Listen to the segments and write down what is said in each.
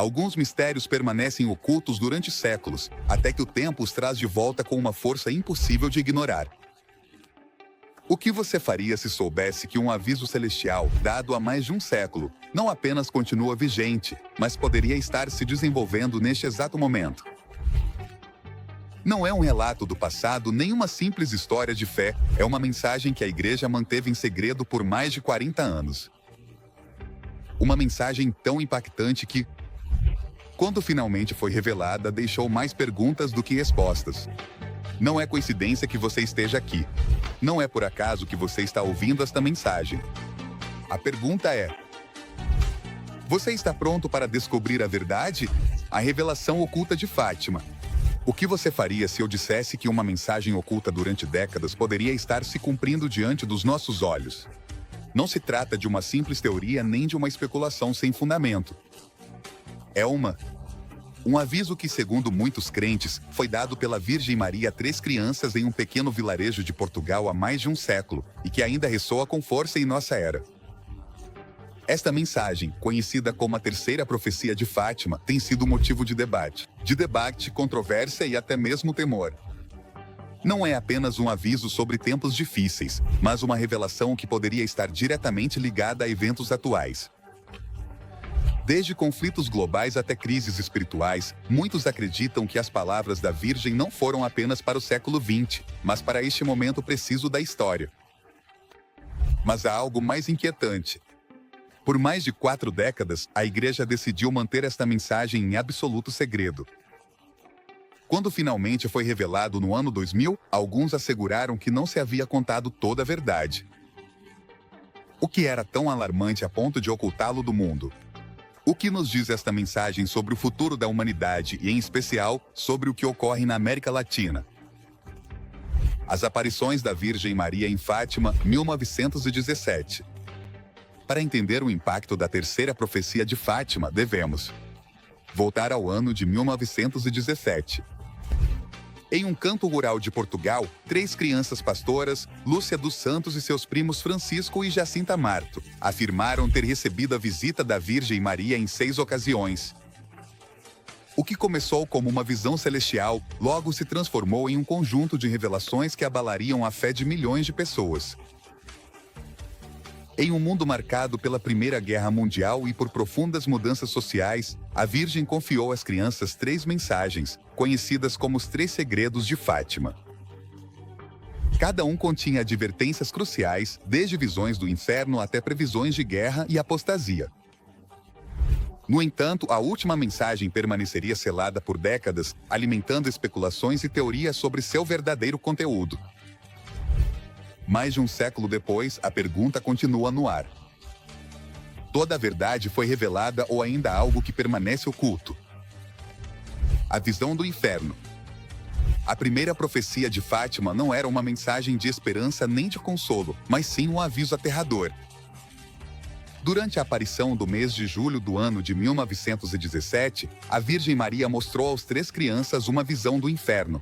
Alguns mistérios permanecem ocultos durante séculos, até que o tempo os traz de volta com uma força impossível de ignorar. O que você faria se soubesse que um aviso celestial, dado há mais de um século, não apenas continua vigente, mas poderia estar se desenvolvendo neste exato momento? Não é um relato do passado nem uma simples história de fé, é uma mensagem que a Igreja manteve em segredo por mais de 40 anos. Uma mensagem tão impactante que, quando finalmente foi revelada, deixou mais perguntas do que respostas. Não é coincidência que você esteja aqui. Não é por acaso que você está ouvindo esta mensagem. A pergunta é: você está pronto para descobrir a verdade? A revelação oculta de Fátima. O que você faria se eu dissesse que uma mensagem oculta durante décadas poderia estar se cumprindo diante dos nossos olhos? Não se trata de uma simples teoria nem de uma especulação sem fundamento. É um aviso que, segundo muitos crentes, foi dado pela Virgem Maria a 3 crianças em um pequeno vilarejo de Portugal há mais de um século, e que ainda ressoa com força em nossa era. Esta mensagem, conhecida como a terceira profecia de Fátima, tem sido motivo de debate, controvérsia e até mesmo temor. Não é apenas um aviso sobre tempos difíceis, mas uma revelação que poderia estar diretamente ligada a eventos atuais. Desde conflitos globais até crises espirituais, muitos acreditam que as palavras da Virgem não foram apenas para o século XX, mas para este momento preciso da história. Mas há algo mais inquietante. Por mais de 4 décadas, a Igreja decidiu manter esta mensagem em absoluto segredo. Quando finalmente foi revelado no ano 2000, alguns asseguraram que não se havia contado toda a verdade. O que era tão alarmante a ponto de ocultá-lo do mundo? O que nos diz esta mensagem sobre o futuro da humanidade e, em especial, sobre o que ocorre na América Latina? As aparições da Virgem Maria em Fátima, 1917. Para entender o impacto da terceira profecia de Fátima, devemos voltar ao ano de 1917. Em um campo rural de Portugal, 3 crianças pastoras, Lúcia dos Santos e seus primos Francisco e Jacinta Marto, afirmaram ter recebido a visita da Virgem Maria em 6 ocasiões. O que começou como uma visão celestial, logo se transformou em um conjunto de revelações que abalariam a fé de milhões de pessoas. Em um mundo marcado pela Primeira Guerra Mundial e por profundas mudanças sociais, a Virgem confiou às crianças 3 mensagens, conhecidas como os 3 segredos de Fátima. Cada um continha advertências cruciais, desde visões do inferno até previsões de guerra e apostasia. No entanto, a última mensagem permaneceria selada por décadas, alimentando especulações e teorias sobre seu verdadeiro conteúdo. Mais de um século depois, a pergunta continua no ar. Toda a verdade foi revelada ou ainda há algo que permanece oculto? A visão do inferno. A primeira profecia de Fátima não era uma mensagem de esperança nem de consolo, mas sim um aviso aterrador. Durante a aparição do mês de julho do ano de 1917, a Virgem Maria mostrou aos 3 crianças uma visão do inferno.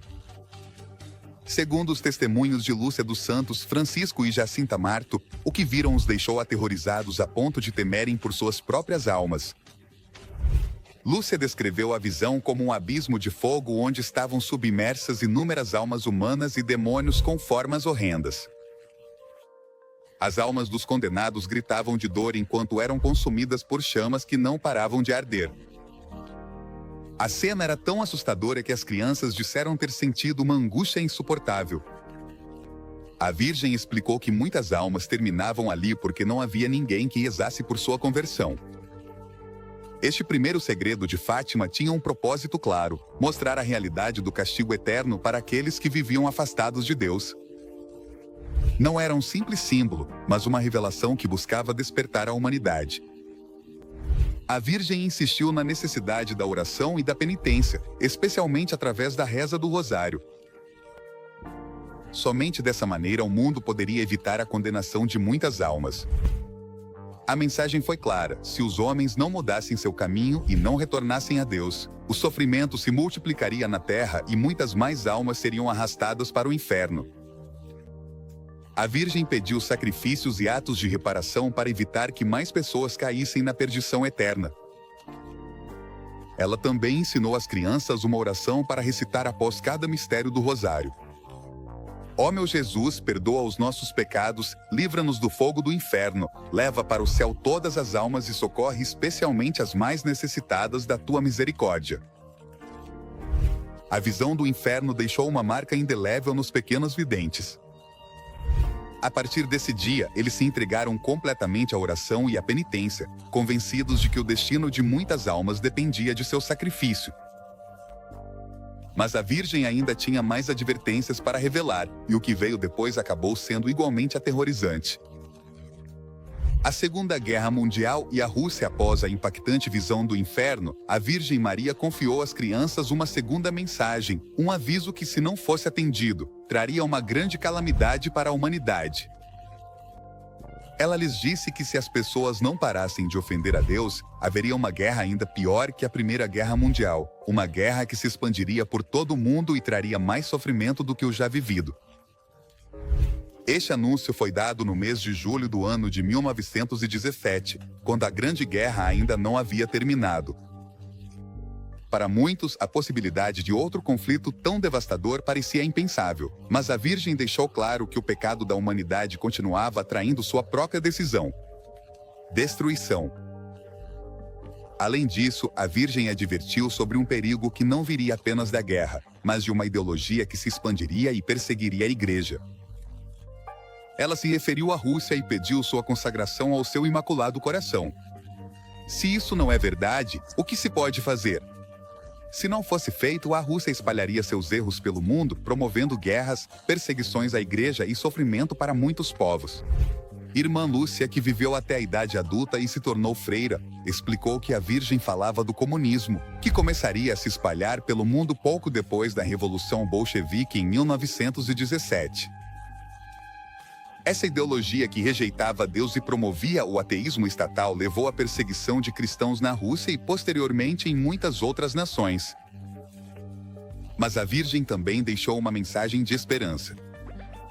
Segundo os testemunhos de Lúcia dos Santos, Francisco e Jacinta Marto, o que viram os deixou aterrorizados a ponto de temerem por suas próprias almas. Lúcia descreveu a visão como um abismo de fogo onde estavam submersas inúmeras almas humanas e demônios com formas horrendas. As almas dos condenados gritavam de dor enquanto eram consumidas por chamas que não paravam de arder. A cena era tão assustadora que as crianças disseram ter sentido uma angústia insuportável. A Virgem explicou que muitas almas terminavam ali porque não havia ninguém que rezasse por sua conversão. Este primeiro segredo de Fátima tinha um propósito claro: mostrar a realidade do castigo eterno para aqueles que viviam afastados de Deus. Não era um simples símbolo, mas uma revelação que buscava despertar a humanidade. A Virgem insistiu na necessidade da oração e da penitência, especialmente através da reza do Rosário. Somente dessa maneira o mundo poderia evitar a condenação de muitas almas. A mensagem foi clara: se os homens não mudassem seu caminho e não retornassem a Deus, o sofrimento se multiplicaria na terra e muitas mais almas seriam arrastadas para o inferno. A Virgem pediu sacrifícios e atos de reparação para evitar que mais pessoas caíssem na perdição eterna. Ela também ensinou às crianças uma oração para recitar após cada mistério do rosário. Ó meu Jesus, perdoa os nossos pecados, livra-nos do fogo do inferno, leva para o céu todas as almas e socorre especialmente as mais necessitadas da tua misericórdia. A visão do inferno deixou uma marca indelével nos pequenos videntes. A partir desse dia, eles se entregaram completamente à oração e à penitência, convencidos de que o destino de muitas almas dependia de seu sacrifício. Mas a Virgem ainda tinha mais advertências para revelar, e o que veio depois acabou sendo igualmente aterrorizante. A Segunda Guerra Mundial e a Rússia. Após a impactante visão do inferno, a Virgem Maria confiou às crianças uma segunda mensagem, um aviso que, se não fosse atendido, traria uma grande calamidade para a humanidade. Ela lhes disse que se as pessoas não parassem de ofender a Deus, haveria uma guerra ainda pior que a Primeira Guerra Mundial, uma guerra que se expandiria por todo o mundo e traria mais sofrimento do que o já vivido. Este anúncio foi dado no mês de julho do ano de 1917, quando a Grande Guerra ainda não havia terminado. Para muitos, a possibilidade de outro conflito tão devastador parecia impensável, mas a Virgem deixou claro que o pecado da humanidade continuava atraindo sua própria decisão: destruição. Além disso, a Virgem advertiu sobre um perigo que não viria apenas da guerra, mas de uma ideologia que se expandiria e perseguiria a Igreja. Ela se referiu à Rússia e pediu sua consagração ao seu Imaculado Coração. Se isso não é verdade, o que se pode fazer? Se não fosse feito, a Rússia espalharia seus erros pelo mundo, promovendo guerras, perseguições à Igreja e sofrimento para muitos povos. Irmã Lúcia, que viveu até a idade adulta e se tornou freira, explicou que a Virgem falava do comunismo, que começaria a se espalhar pelo mundo pouco depois da Revolução Bolchevique em 1917. Essa ideologia que rejeitava Deus e promovia o ateísmo estatal levou à perseguição de cristãos na Rússia e posteriormente em muitas outras nações. Mas a Virgem também deixou uma mensagem de esperança.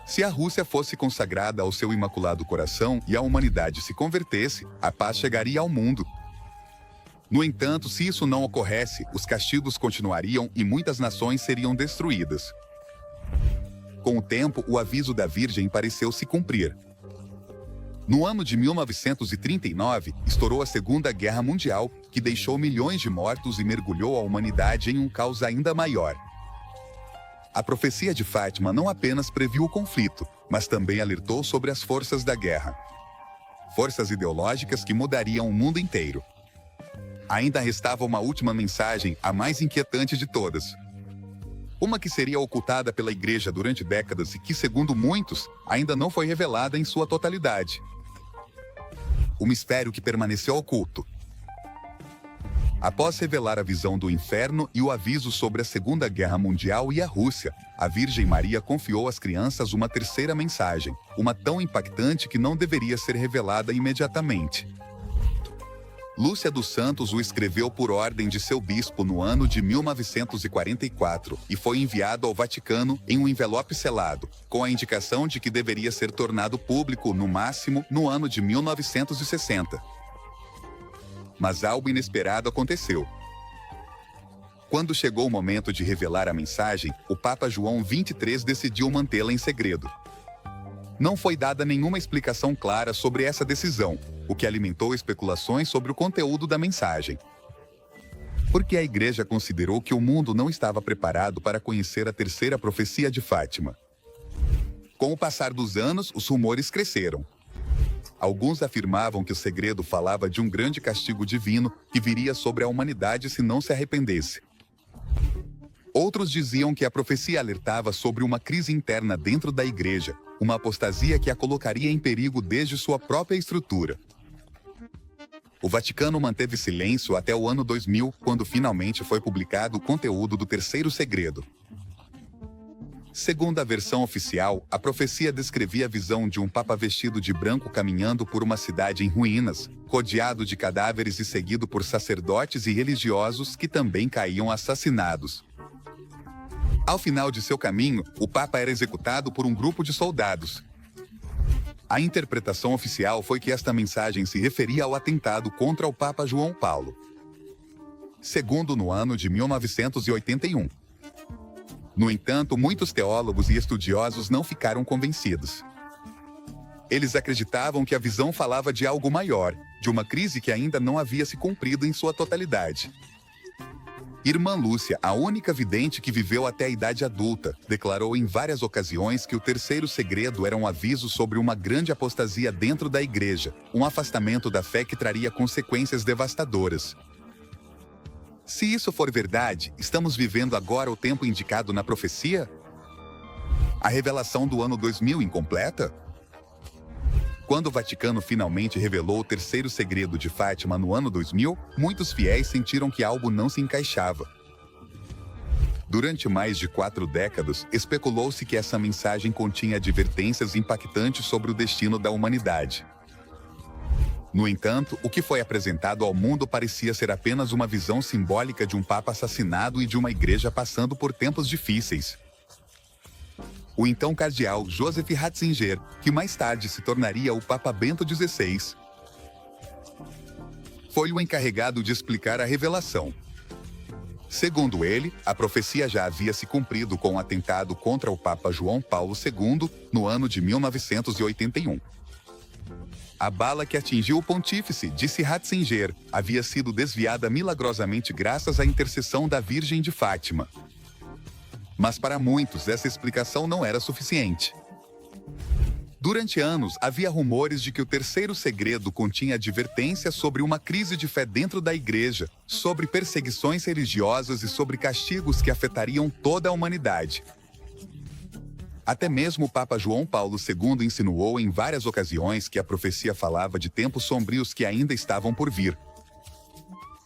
Se a Rússia fosse consagrada ao seu Imaculado Coração e a humanidade se convertesse, a paz chegaria ao mundo. No entanto, se isso não ocorresse, os castigos continuariam e muitas nações seriam destruídas. Com o tempo, o aviso da Virgem pareceu se cumprir. No ano de 1939, estourou a Segunda Guerra Mundial, que deixou milhões de mortos e mergulhou a humanidade em um caos ainda maior. A profecia de Fátima não apenas previu o conflito, mas também alertou sobre as forças da guerra. Forças ideológicas que mudariam o mundo inteiro. Ainda restava uma última mensagem, a mais inquietante de todas. Uma que seria ocultada pela Igreja durante décadas e que, segundo muitos, ainda não foi revelada em sua totalidade. O mistério que permaneceu oculto. Após revelar a visão do inferno e o aviso sobre a Segunda Guerra Mundial e a Rússia, a Virgem Maria confiou às crianças uma terceira mensagem, uma tão impactante que não deveria ser revelada imediatamente. Lúcia dos Santos o escreveu por ordem de seu bispo no ano de 1944 e foi enviado ao Vaticano em um envelope selado, com a indicação de que deveria ser tornado público, no máximo, no ano de 1960. Mas algo inesperado aconteceu. Quando chegou o momento de revelar a mensagem, o Papa João XXIII decidiu mantê-la em segredo. Não foi dada nenhuma explicação clara sobre essa decisão, o que alimentou especulações sobre o conteúdo da mensagem. Porque a Igreja considerou que o mundo não estava preparado para conhecer a terceira profecia de Fátima. Com o passar dos anos, os rumores cresceram. Alguns afirmavam que o segredo falava de um grande castigo divino que viria sobre a humanidade se não se arrependesse. Outros diziam que a profecia alertava sobre uma crise interna dentro da Igreja, uma apostasia que a colocaria em perigo desde sua própria estrutura. O Vaticano manteve silêncio até o ano 2000, quando finalmente foi publicado o conteúdo do terceiro segredo. Segundo a versão oficial, a profecia descrevia a visão de um papa vestido de branco caminhando por uma cidade em ruínas, rodeado de cadáveres e seguido por sacerdotes e religiosos que também caíam assassinados. Ao final de seu caminho, o Papa era executado por um grupo de soldados. A interpretação oficial foi que esta mensagem se referia ao atentado contra o Papa João Paulo. segundo no ano de 1981. No entanto, muitos teólogos e estudiosos não ficaram convencidos. Eles acreditavam que a visão falava de algo maior, de uma crise que ainda não havia se cumprido em sua totalidade. Irmã Lúcia, a única vidente que viveu até a idade adulta, declarou em várias ocasiões que o terceiro segredo era um aviso sobre uma grande apostasia dentro da igreja, um afastamento da fé que traria consequências devastadoras. Se isso for verdade, estamos vivendo agora o tempo indicado na profecia? A revelação do ano 2000 incompleta? Quando o Vaticano finalmente revelou o terceiro segredo de Fátima no ano 2000, muitos fiéis sentiram que algo não se encaixava. Durante mais de 4 décadas, especulou-se que essa mensagem continha advertências impactantes sobre o destino da humanidade. No entanto, o que foi apresentado ao mundo parecia ser apenas uma visão simbólica de um papa assassinado e de uma igreja passando por tempos difíceis. O então cardeal Joseph Ratzinger, que mais tarde se tornaria o Papa Bento XVI, foi o encarregado de explicar a revelação. Segundo ele, a profecia já havia se cumprido com o atentado contra o Papa João Paulo II no ano de 1981. A bala que atingiu o pontífice, disse Ratzinger, havia sido desviada milagrosamente graças à intercessão da Virgem de Fátima. Mas para muitos, essa explicação não era suficiente. Durante anos, havia rumores de que o terceiro segredo continha advertências sobre uma crise de fé dentro da igreja, sobre perseguições religiosas e sobre castigos que afetariam toda a humanidade. Até mesmo o Papa João Paulo II insinuou em várias ocasiões que a profecia falava de tempos sombrios que ainda estavam por vir.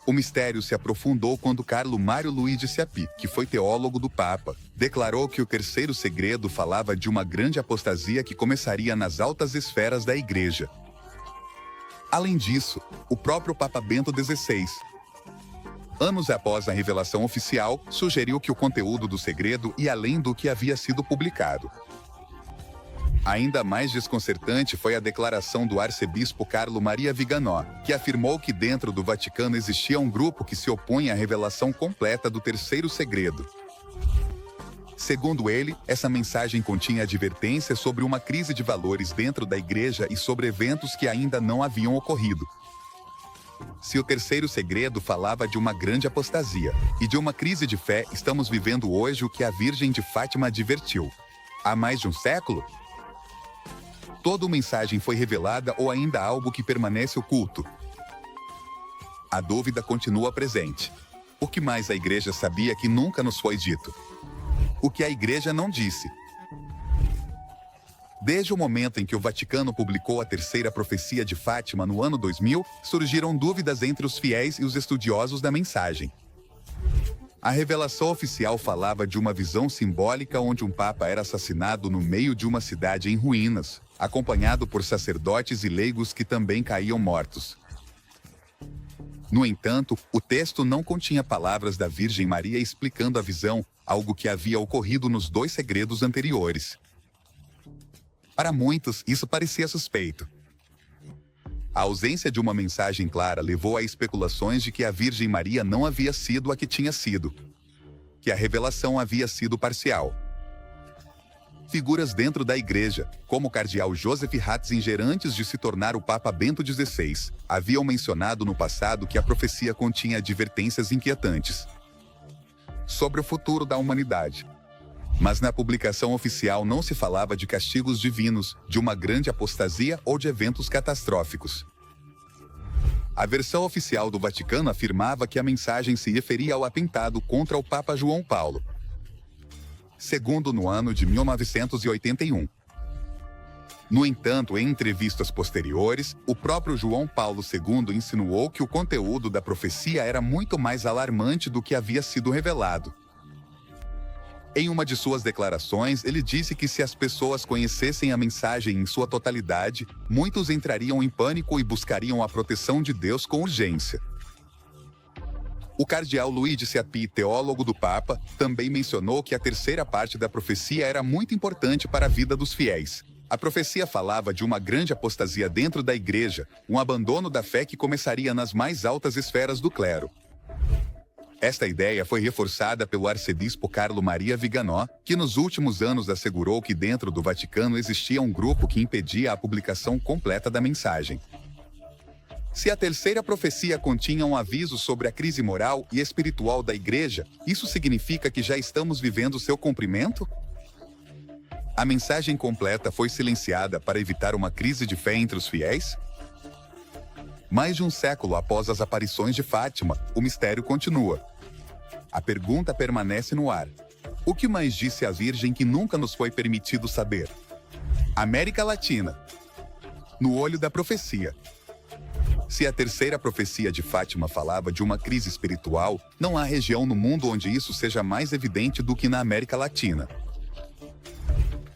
O mistério se aprofundou quando Carlo Mário Luigi de Ciappi, que foi teólogo do Papa, declarou que o terceiro segredo falava de uma grande apostasia que começaria nas altas esferas da Igreja. Além disso, o próprio Papa Bento XVI, anos após a revelação oficial, sugeriu que o conteúdo do segredo ia além do que havia sido publicado. Ainda mais desconcertante foi a declaração do arcebispo Carlo Maria Viganò, que afirmou que dentro do Vaticano existia um grupo que se opunha à revelação completa do terceiro segredo. Segundo ele, essa mensagem continha advertências sobre uma crise de valores dentro da igreja e sobre eventos que ainda não haviam ocorrido. Se o terceiro segredo falava de uma grande apostasia e de uma crise de fé, estamos vivendo hoje o que a Virgem de Fátima advertiu. Há mais de um século? Toda mensagem foi revelada ou ainda há algo que permanece oculto? A dúvida continua presente. O que mais a igreja sabia que nunca nos foi dito? O que a igreja não disse? Desde o momento em que o Vaticano publicou a terceira profecia de Fátima no ano 2000, surgiram dúvidas entre os fiéis e os estudiosos da mensagem. A revelação oficial falava de uma visão simbólica onde um papa era assassinado no meio de uma cidade em ruínas, acompanhado por sacerdotes e leigos que também caíam mortos. No entanto, o texto não continha palavras da Virgem Maria explicando a visão, algo que havia ocorrido nos 2 segredos anteriores. Para muitos, isso parecia suspeito. A ausência de uma mensagem clara levou a especulações de que a Virgem Maria não havia sido a que tinha sido, que a revelação havia sido parcial. Figuras dentro da igreja, como o cardeal Joseph Ratzinger antes de se tornar o Papa Bento XVI, haviam mencionado no passado que a profecia continha advertências inquietantes sobre o futuro da humanidade. Mas na publicação oficial não se falava de castigos divinos, de uma grande apostasia ou de eventos catastróficos. A versão oficial do Vaticano afirmava que a mensagem se referia ao atentado contra o Papa João Paulo II no ano de 1981. No entanto, em entrevistas posteriores, o próprio João Paulo II insinuou que o conteúdo da profecia era muito mais alarmante do que havia sido revelado. Em uma de suas declarações, ele disse que se as pessoas conhecessem a mensagem em sua totalidade, muitos entrariam em pânico e buscariam a proteção de Deus com urgência. O cardeal Luigi de Ciappi, teólogo do Papa, também mencionou que a terceira parte da profecia era muito importante para a vida dos fiéis. A profecia falava de uma grande apostasia dentro da igreja, um abandono da fé que começaria nas mais altas esferas do clero. Esta ideia foi reforçada pelo arcebispo Carlo Maria Viganò, que nos últimos anos assegurou que dentro do Vaticano existia um grupo que impedia a publicação completa da mensagem. Se a terceira profecia continha um aviso sobre a crise moral e espiritual da Igreja, isso significa que já estamos vivendo seu cumprimento? A mensagem completa foi silenciada para evitar uma crise de fé entre os fiéis? Mais de um século após as aparições de Fátima, o mistério continua. A pergunta permanece no ar. O que mais disse a Virgem que nunca nos foi permitido saber? América Latina. No olho da profecia. Se a terceira profecia de Fátima falava de uma crise espiritual, não há região no mundo onde isso seja mais evidente do que na América Latina.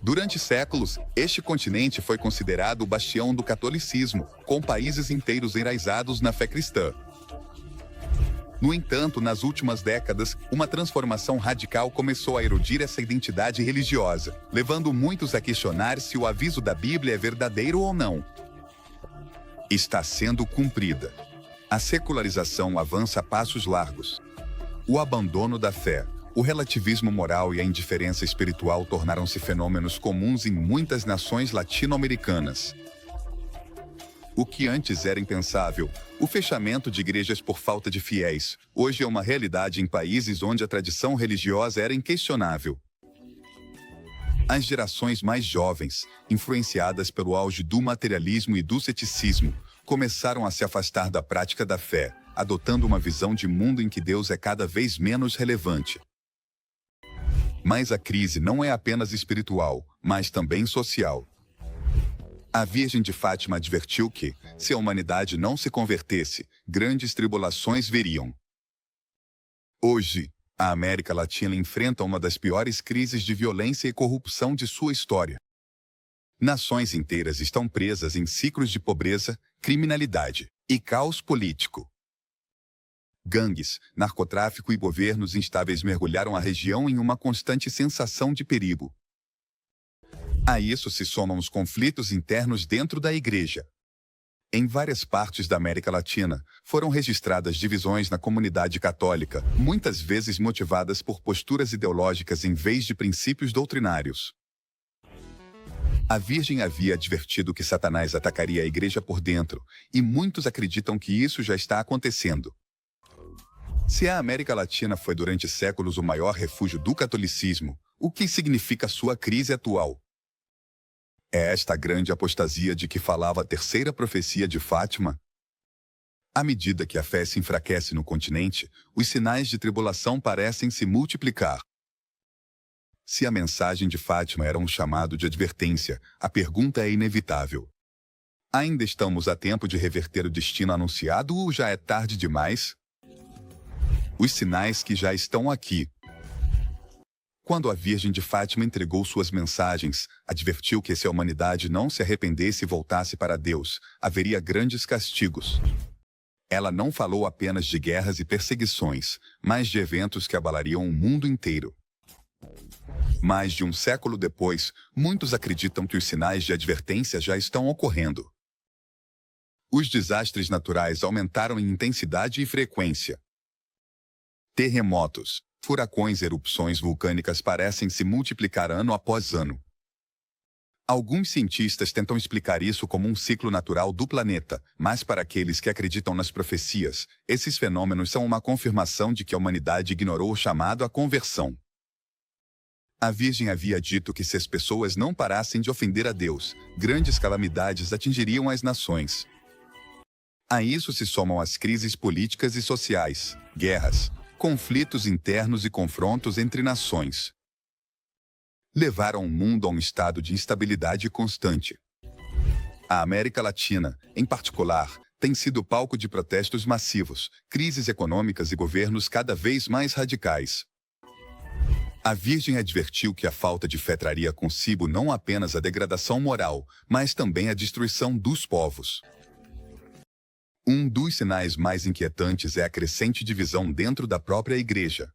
Durante séculos, este continente foi considerado o bastião do catolicismo, com países inteiros enraizados na fé cristã. No entanto, nas últimas décadas, uma transformação radical começou a erodir essa identidade religiosa, levando muitos a questionar se o aviso da Bíblia é verdadeiro ou não. Está sendo cumprida. A secularização avança a passos largos. O abandono da fé, o relativismo moral e a indiferença espiritual tornaram-se fenômenos comuns em muitas nações latino-americanas. O que antes era impensável, o fechamento de igrejas por falta de fiéis, hoje é uma realidade em países onde a tradição religiosa era inquestionável. As gerações mais jovens, influenciadas pelo auge do materialismo e do ceticismo, começaram a se afastar da prática da fé, adotando uma visão de mundo em que Deus é cada vez menos relevante. Mas a crise não é apenas espiritual, mas também social. A Virgem de Fátima advertiu que, se a humanidade não se convertesse, grandes tribulações viriam. Hoje, a América Latina enfrenta uma das piores crises de violência e corrupção de sua história. Nações inteiras estão presas em ciclos de pobreza, criminalidade e caos político. Gangues, narcotráfico e governos instáveis mergulharam a região em uma constante sensação de perigo. A isso se somam os conflitos internos dentro da Igreja. Em várias partes da América Latina, foram registradas divisões na comunidade católica, muitas vezes motivadas por posturas ideológicas em vez de princípios doutrinários. A Virgem havia advertido que Satanás atacaria a Igreja por dentro, e muitos acreditam que isso já está acontecendo. Se a América Latina foi durante séculos o maior refúgio do catolicismo, o que significa sua crise atual? É esta grande apostasia de que falava a terceira profecia de Fátima? À medida que a fé se enfraquece no continente, os sinais de tribulação parecem se multiplicar. Se a mensagem de Fátima era um chamado de advertência, a pergunta é inevitável. Ainda estamos a tempo de reverter o destino anunciado ou já é tarde demais? Os sinais que já estão aqui. Quando a Virgem de Fátima entregou suas mensagens, advertiu que se a humanidade não se arrependesse e voltasse para Deus, haveria grandes castigos. Ela não falou apenas de guerras e perseguições, mas de eventos que abalariam o mundo inteiro. Mais de um século depois, muitos acreditam que os sinais de advertência já estão ocorrendo. Os desastres naturais aumentaram em intensidade e frequência. Terremotos, furacões e erupções vulcânicas parecem se multiplicar ano após ano. Alguns cientistas tentam explicar isso como um ciclo natural do planeta, mas para aqueles que acreditam nas profecias, esses fenômenos são uma confirmação de que a humanidade ignorou o chamado à conversão. A Virgem havia dito que se as pessoas não parassem de ofender a Deus, grandes calamidades atingiriam as nações. A isso se somam as crises políticas e sociais, guerras, conflitos internos e confrontos entre nações. Levaram o mundo a um estado de instabilidade constante. A América Latina, em particular, tem sido palco de protestos massivos, crises econômicas e governos cada vez mais radicais. A Virgem advertiu que a falta de fé traria consigo não apenas a degradação moral, mas também a destruição dos povos. Um dos sinais mais inquietantes é a crescente divisão dentro da própria Igreja.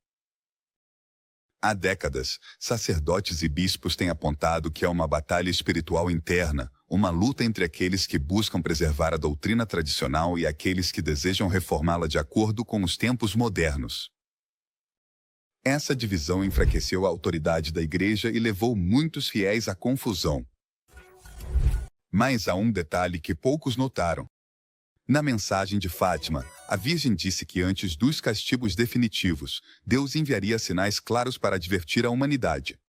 Há décadas, sacerdotes e bispos têm apontado que é uma batalha espiritual interna, uma luta entre aqueles que buscam preservar a doutrina tradicional e aqueles que desejam reformá-la de acordo com os tempos modernos. Essa divisão enfraqueceu a autoridade da Igreja e levou muitos fiéis à confusão. Mas há um detalhe que poucos notaram. Na mensagem de Fátima, a Virgem disse que antes dos castigos definitivos, Deus enviaria sinais claros para advertir a humanidade.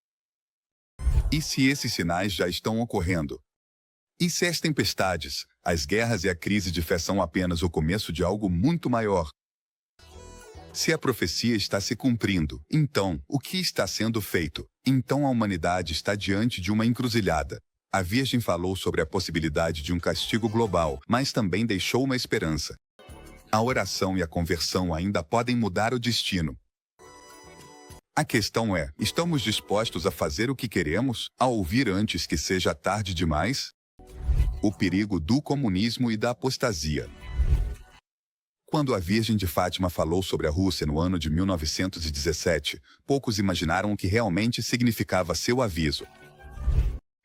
E se esses sinais já estão ocorrendo? E se as tempestades, as guerras e a crise de fé são apenas o começo de algo muito maior? Se a profecia está se cumprindo, então, o que está sendo feito? Então a humanidade está diante de uma encruzilhada. A Virgem falou sobre a possibilidade de um castigo global, mas também deixou uma esperança. A oração e a conversão ainda podem mudar o destino. A questão é, estamos dispostos a fazer o que queremos, a ouvir antes que seja tarde demais? O perigo do comunismo e da apostasia. Quando a Virgem de Fátima falou sobre a Rússia no ano de 1917, poucos imaginaram o que realmente significava seu aviso.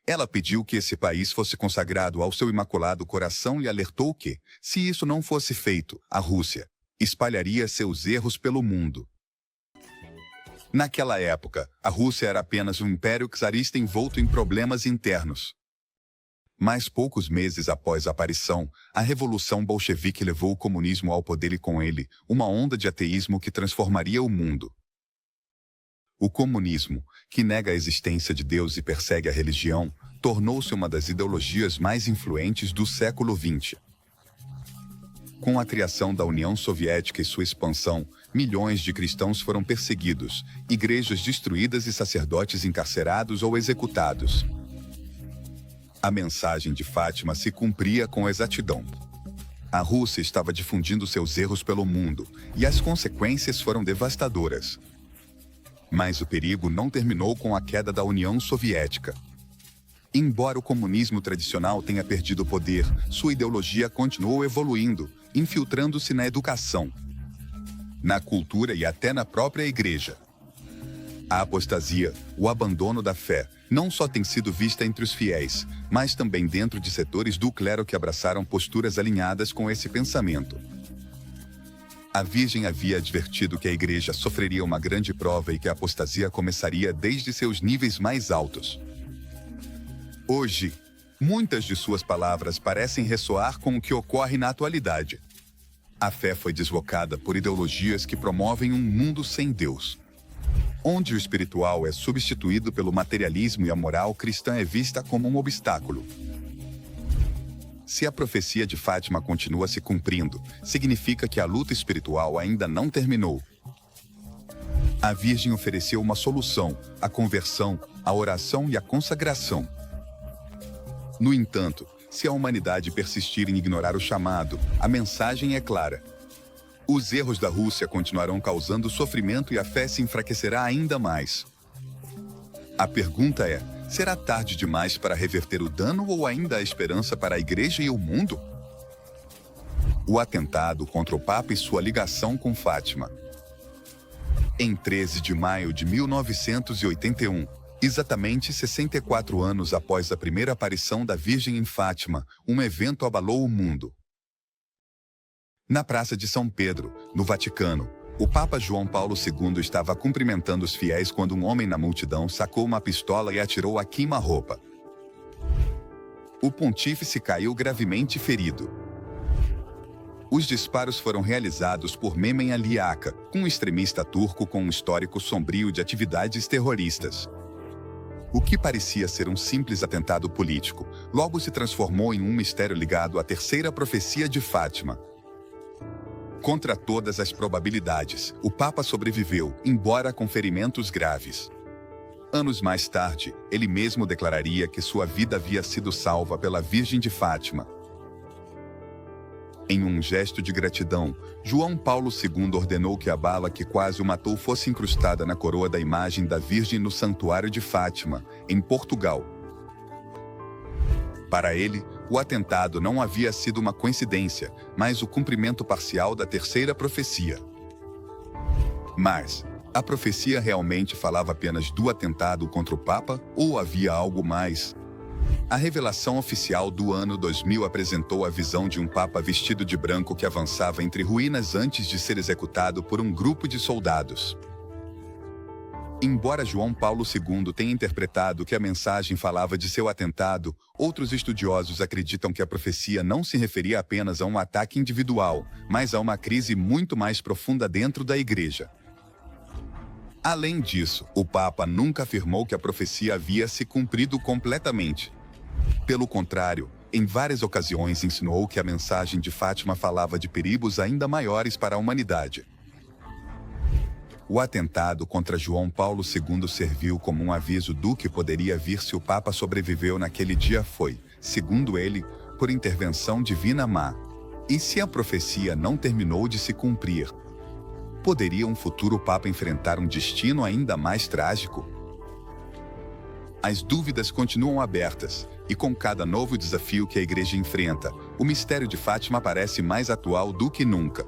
Ela pediu que esse país fosse consagrado ao seu Imaculado Coração e alertou que, se isso não fosse feito, a Rússia espalharia seus erros pelo mundo. Naquela época, a Rússia era apenas um império czarista envolto em problemas internos. Mas poucos meses após a aparição, a Revolução Bolchevique levou o comunismo ao poder e com ele, uma onda de ateísmo que transformaria o mundo. O comunismo, que nega a existência de Deus e persegue a religião, tornou-se uma das ideologias mais influentes do século XX. Com a criação da União Soviética e sua expansão, milhões de cristãos foram perseguidos, igrejas destruídas e sacerdotes encarcerados ou executados. A mensagem de Fátima se cumpria com exatidão. A Rússia estava difundindo seus erros pelo mundo, e as consequências foram devastadoras. Mas o perigo não terminou com a queda da União Soviética. Embora o comunismo tradicional tenha perdido o poder, sua ideologia continuou evoluindo, infiltrando-se na educação, na cultura e até na própria igreja. A apostasia, o abandono da fé, não só tem sido vista entre os fiéis, mas também dentro de setores do clero que abraçaram posturas alinhadas com esse pensamento. A Virgem havia advertido que a Igreja sofreria uma grande prova e que a apostasia começaria desde seus níveis mais altos. Hoje, muitas de suas palavras parecem ressoar com o que ocorre na atualidade. A fé foi deslocada por ideologias que promovem um mundo sem Deus, onde o espiritual é substituído pelo materialismo e a moral cristã é vista como um obstáculo. Se a profecia de Fátima continua se cumprindo, significa que a luta espiritual ainda não terminou. A Virgem ofereceu uma solução, a conversão, a oração e a consagração. No entanto, se a humanidade persistir em ignorar o chamado, a mensagem é clara. Os erros da Rússia continuarão causando sofrimento e a fé se enfraquecerá ainda mais. A pergunta é: será tarde demais para reverter o dano ou ainda há esperança para a Igreja e o mundo? O atentado contra o Papa e sua ligação com Fátima. Em 13 de maio de 1981, exatamente 64 anos após a primeira aparição da Virgem em Fátima, um evento abalou o mundo. Na Praça de São Pedro, no Vaticano, o Papa João Paulo II estava cumprimentando os fiéis quando um homem na multidão sacou uma pistola e atirou a queima-roupa. O pontífice caiu gravemente ferido. Os disparos foram realizados por Mehmet Ali Aka, um extremista turco com um histórico sombrio de atividades terroristas. O que parecia ser um simples atentado político, logo se transformou em um mistério ligado à terceira profecia de Fátima. Contra todas as probabilidades, o Papa sobreviveu, embora com ferimentos graves. Anos mais tarde, ele mesmo declararia que sua vida havia sido salva pela Virgem de Fátima. Em um gesto de gratidão, João Paulo II ordenou que a bala que quase o matou fosse incrustada na coroa da imagem da Virgem no Santuário de Fátima, em Portugal. Para ele, o atentado não havia sido uma coincidência, mas o cumprimento parcial da terceira profecia. Mas, a profecia realmente falava apenas do atentado contra o Papa, ou havia algo mais? A revelação oficial do ano 2000 apresentou a visão de um Papa vestido de branco que avançava entre ruínas antes de ser executado por um grupo de soldados. Embora João Paulo II tenha interpretado que a mensagem falava de seu atentado, outros estudiosos acreditam que a profecia não se referia apenas a um ataque individual, mas a uma crise muito mais profunda dentro da Igreja. Além disso, o Papa nunca afirmou que a profecia havia se cumprido completamente. Pelo contrário, em várias ocasiões insinuou que a mensagem de Fátima falava de perigos ainda maiores para a humanidade. O atentado contra João Paulo II serviu como um aviso do que poderia vir se o Papa sobreviveu naquele dia foi, segundo ele, por intervenção divina má. E se a profecia não terminou de se cumprir? Poderia um futuro Papa enfrentar um destino ainda mais trágico? As dúvidas continuam abertas, e com cada novo desafio que a Igreja enfrenta, o mistério de Fátima parece mais atual do que nunca.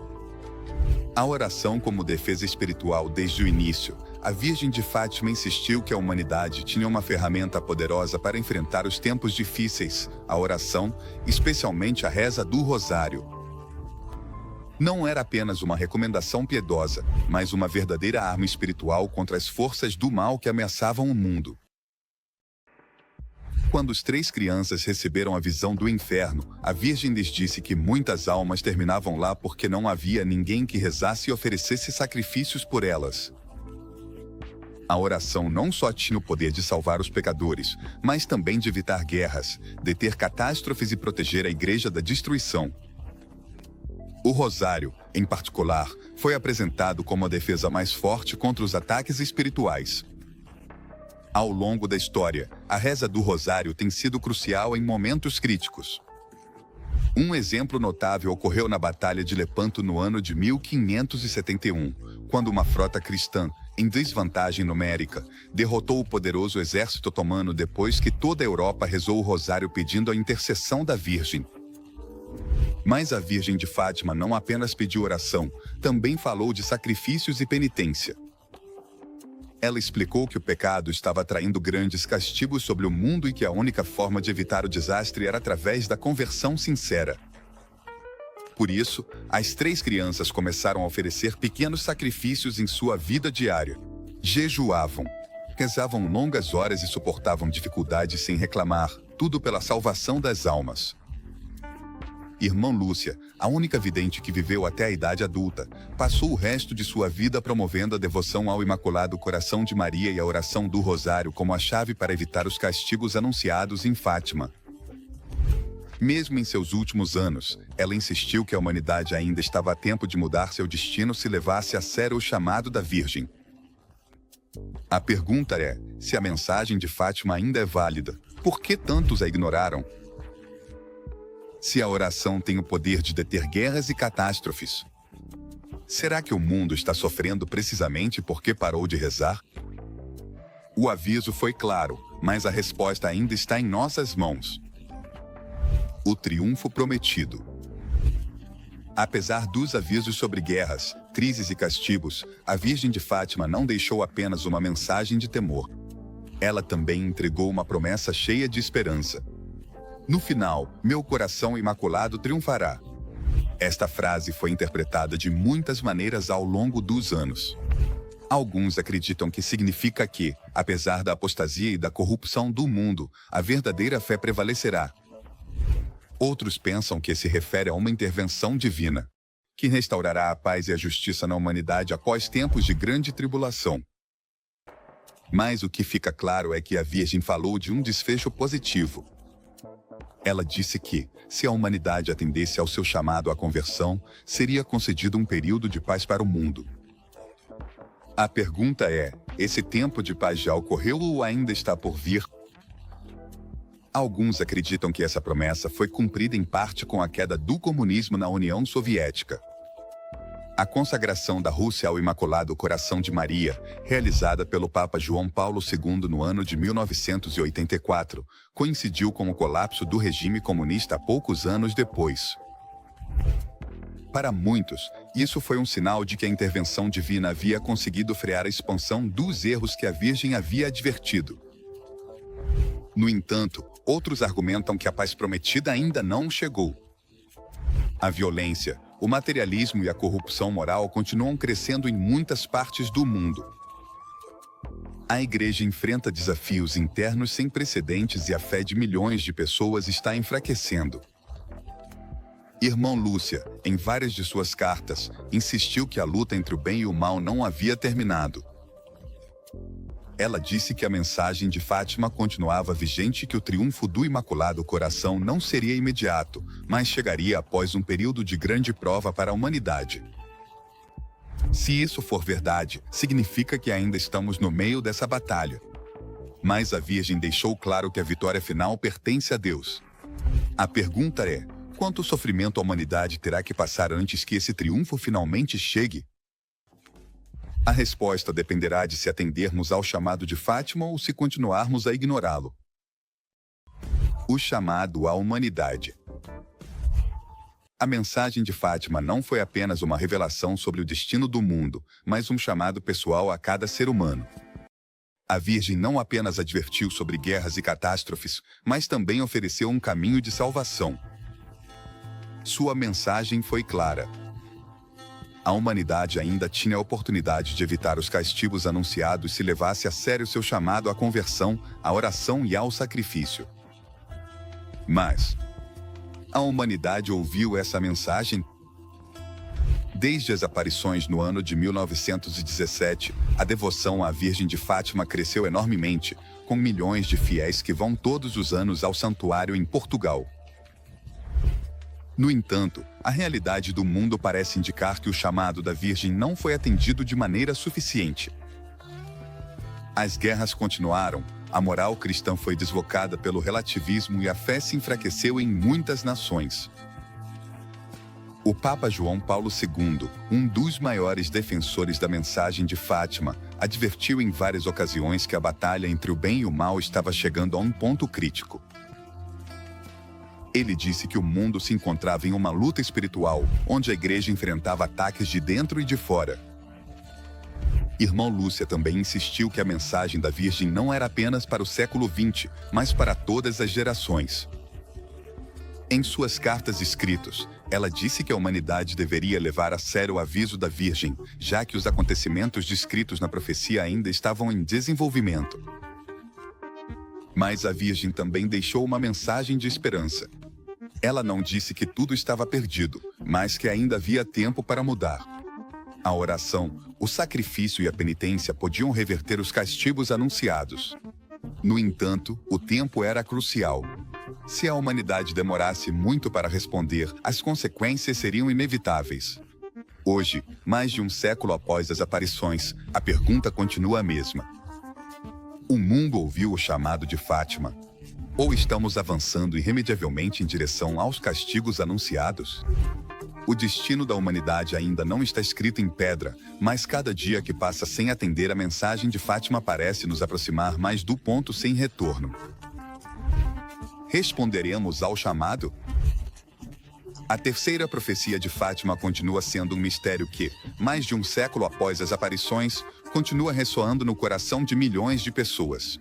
A oração como defesa espiritual desde o início, a Virgem de Fátima insistiu que a humanidade tinha uma ferramenta poderosa para enfrentar os tempos difíceis, a oração, especialmente a reza do Rosário. Não era apenas uma recomendação piedosa, mas uma verdadeira arma espiritual contra as forças do mal que ameaçavam o mundo. Quando as 3 crianças receberam a visão do inferno, a Virgem lhes disse que muitas almas terminavam lá porque não havia ninguém que rezasse e oferecesse sacrifícios por elas. A oração não só tinha o poder de salvar os pecadores, mas também de evitar guerras, deter catástrofes e proteger a Igreja da destruição. O Rosário, em particular, foi apresentado como a defesa mais forte contra os ataques espirituais. Ao longo da história, a reza do Rosário tem sido crucial em momentos críticos. Um exemplo notável ocorreu na Batalha de Lepanto no ano de 1571, quando uma frota cristã, em desvantagem numérica, derrotou o poderoso exército otomano depois que toda a Europa rezou o Rosário pedindo a intercessão da Virgem. Mas a Virgem de Fátima não apenas pediu oração, também falou de sacrifícios e penitência. Ela explicou que o pecado estava traindo grandes castigos sobre o mundo e que a única forma de evitar o desastre era através da conversão sincera. Por isso, as 3 crianças começaram a oferecer pequenos sacrifícios em sua vida diária. Jejuavam, rezavam longas horas e suportavam dificuldades sem reclamar, tudo pela salvação das almas. Irmã Lúcia, a única vidente que viveu até a idade adulta, passou o resto de sua vida promovendo a devoção ao Imaculado Coração de Maria e a oração do Rosário como a chave para evitar os castigos anunciados em Fátima. Mesmo em seus últimos anos, ela insistiu que a humanidade ainda estava a tempo de mudar seu destino se levasse a sério o chamado da Virgem. A pergunta é, se a mensagem de Fátima ainda é válida, por que tantos a ignoraram? Se a oração tem o poder de deter guerras e catástrofes, será que o mundo está sofrendo precisamente porque parou de rezar? O aviso foi claro, mas a resposta ainda está em nossas mãos. O triunfo prometido. Apesar dos avisos sobre guerras, crises e castigos, a Virgem de Fátima não deixou apenas uma mensagem de temor. Ela também entregou uma promessa cheia de esperança. No final, meu coração imaculado triunfará. Esta frase foi interpretada de muitas maneiras ao longo dos anos. Alguns acreditam que significa que, apesar da apostasia e da corrupção do mundo, a verdadeira fé prevalecerá. Outros pensam que se refere a uma intervenção divina, que restaurará a paz e a justiça na humanidade após tempos de grande tribulação. Mas o que fica claro é que a Virgem falou de um desfecho positivo. Ela disse que, se a humanidade atendesse ao seu chamado à conversão, seria concedido um período de paz para o mundo. A pergunta é, esse tempo de paz já ocorreu ou ainda está por vir? Alguns acreditam que essa promessa foi cumprida em parte com a queda do comunismo na União Soviética. A consagração da Rússia ao Imaculado Coração de Maria, realizada pelo Papa João Paulo II no ano de 1984, coincidiu com o colapso do regime comunista poucos anos depois. Para muitos, isso foi um sinal de que a intervenção divina havia conseguido frear a expansão dos erros que a Virgem havia advertido. No entanto, outros argumentam que a paz prometida ainda não chegou. A violência, o materialismo e a corrupção moral continuam crescendo em muitas partes do mundo. A Igreja enfrenta desafios internos sem precedentes e a fé de milhões de pessoas está enfraquecendo. Irmã Lúcia, em várias de suas cartas, insistiu que a luta entre o bem e o mal não havia terminado. Ela disse que a mensagem de Fátima continuava vigente e que o triunfo do Imaculado Coração não seria imediato, mas chegaria após um período de grande prova para a humanidade. Se isso for verdade, significa que ainda estamos no meio dessa batalha. Mas a Virgem deixou claro que a vitória final pertence a Deus. A pergunta é: quanto sofrimento a humanidade terá que passar antes que esse triunfo finalmente chegue? A resposta dependerá de se atendermos ao chamado de Fátima ou se continuarmos a ignorá-lo. O chamado à humanidade. A mensagem de Fátima não foi apenas uma revelação sobre o destino do mundo, mas um chamado pessoal a cada ser humano. A Virgem não apenas advertiu sobre guerras e catástrofes, mas também ofereceu um caminho de salvação. Sua mensagem foi clara. A humanidade ainda tinha a oportunidade de evitar os castigos anunciados se levasse a sério seu chamado à conversão, à oração e ao sacrifício. Mas a humanidade ouviu essa mensagem? Desde as aparições no ano de 1917, a devoção à Virgem de Fátima cresceu enormemente, com milhões de fiéis que vão todos os anos ao santuário em Portugal. No entanto, a realidade do mundo parece indicar que o chamado da Virgem não foi atendido de maneira suficiente. As guerras continuaram, a moral cristã foi deslocada pelo relativismo e a fé se enfraqueceu em muitas nações. O Papa João Paulo II, um dos maiores defensores da mensagem de Fátima, advertiu em várias ocasiões que a batalha entre o bem e o mal estava chegando a um ponto crítico. Ele disse que o mundo se encontrava em uma luta espiritual, onde a Igreja enfrentava ataques de dentro e de fora. Irmã Lúcia também insistiu que a mensagem da Virgem não era apenas para o século XX, mas para todas as gerações. Em suas cartas escritas, ela disse que a humanidade deveria levar a sério o aviso da Virgem, já que os acontecimentos descritos na profecia ainda estavam em desenvolvimento. Mas a Virgem também deixou uma mensagem de esperança. Ela não disse que tudo estava perdido, mas que ainda havia tempo para mudar. A oração, o sacrifício e a penitência podiam reverter os castigos anunciados. No entanto, o tempo era crucial. Se a humanidade demorasse muito para responder, as consequências seriam inevitáveis. Hoje, mais de um século após as aparições, a pergunta continua a mesma. O mundo ouviu o chamado de Fátima? Ou estamos avançando irremediavelmente em direção aos castigos anunciados? O destino da humanidade ainda não está escrito em pedra, mas cada dia que passa sem atender a mensagem de Fátima parece nos aproximar mais do ponto sem retorno. Responderemos ao chamado? A terceira profecia de Fátima continua sendo um mistério que, mais de um século após as aparições, continua ressoando no coração de milhões de pessoas.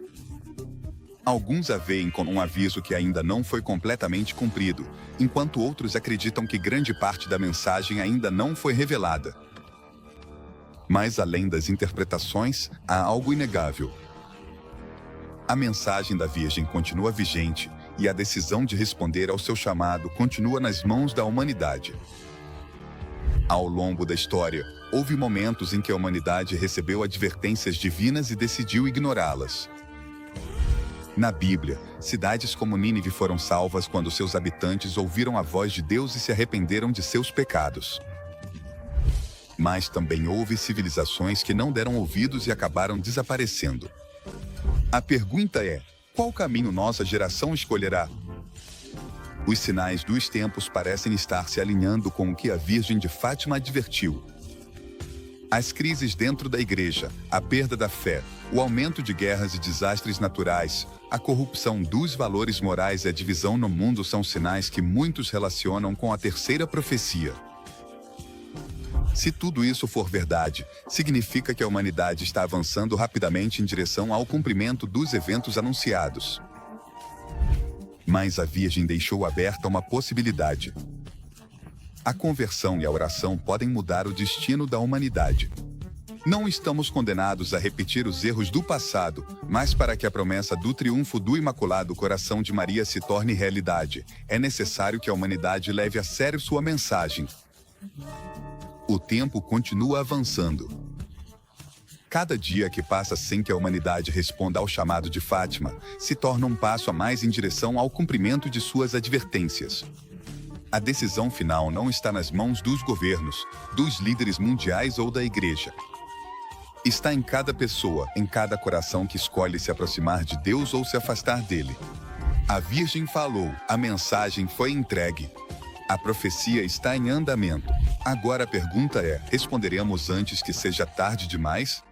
Alguns a veem como um aviso que ainda não foi completamente cumprido, enquanto outros acreditam que grande parte da mensagem ainda não foi revelada. Mas além das interpretações, há algo inegável. A mensagem da Virgem continua vigente, e a decisão de responder ao seu chamado continua nas mãos da humanidade. Ao longo da história, houve momentos em que a humanidade recebeu advertências divinas e decidiu ignorá-las. Na Bíblia, cidades como Nínive foram salvas quando seus habitantes ouviram a voz de Deus e se arrependeram de seus pecados. Mas também houve civilizações que não deram ouvidos e acabaram desaparecendo. A pergunta é: qual caminho nossa geração escolherá? Os sinais dos tempos parecem estar se alinhando com o que a Virgem de Fátima advertiu. As crises dentro da Igreja, a perda da fé, o aumento de guerras e desastres naturais, a corrupção dos valores morais e a divisão no mundo são sinais que muitos relacionam com a terceira profecia. Se tudo isso for verdade, significa que a humanidade está avançando rapidamente em direção ao cumprimento dos eventos anunciados. Mas a Virgem deixou aberta uma possibilidade. A conversão e a oração podem mudar o destino da humanidade. Não estamos condenados a repetir os erros do passado, mas para que a promessa do triunfo do Imaculado Coração de Maria se torne realidade, é necessário que a humanidade leve a sério sua mensagem. O tempo continua avançando. Cada dia que passa sem que a humanidade responda ao chamado de Fátima, se torna um passo a mais em direção ao cumprimento de suas advertências. A decisão final não está nas mãos dos governos, dos líderes mundiais ou da Igreja. Está em cada pessoa, em cada coração que escolhe se aproximar de Deus ou se afastar dele. A Virgem falou, a mensagem foi entregue. A profecia está em andamento. Agora a pergunta é: responderemos antes que seja tarde demais?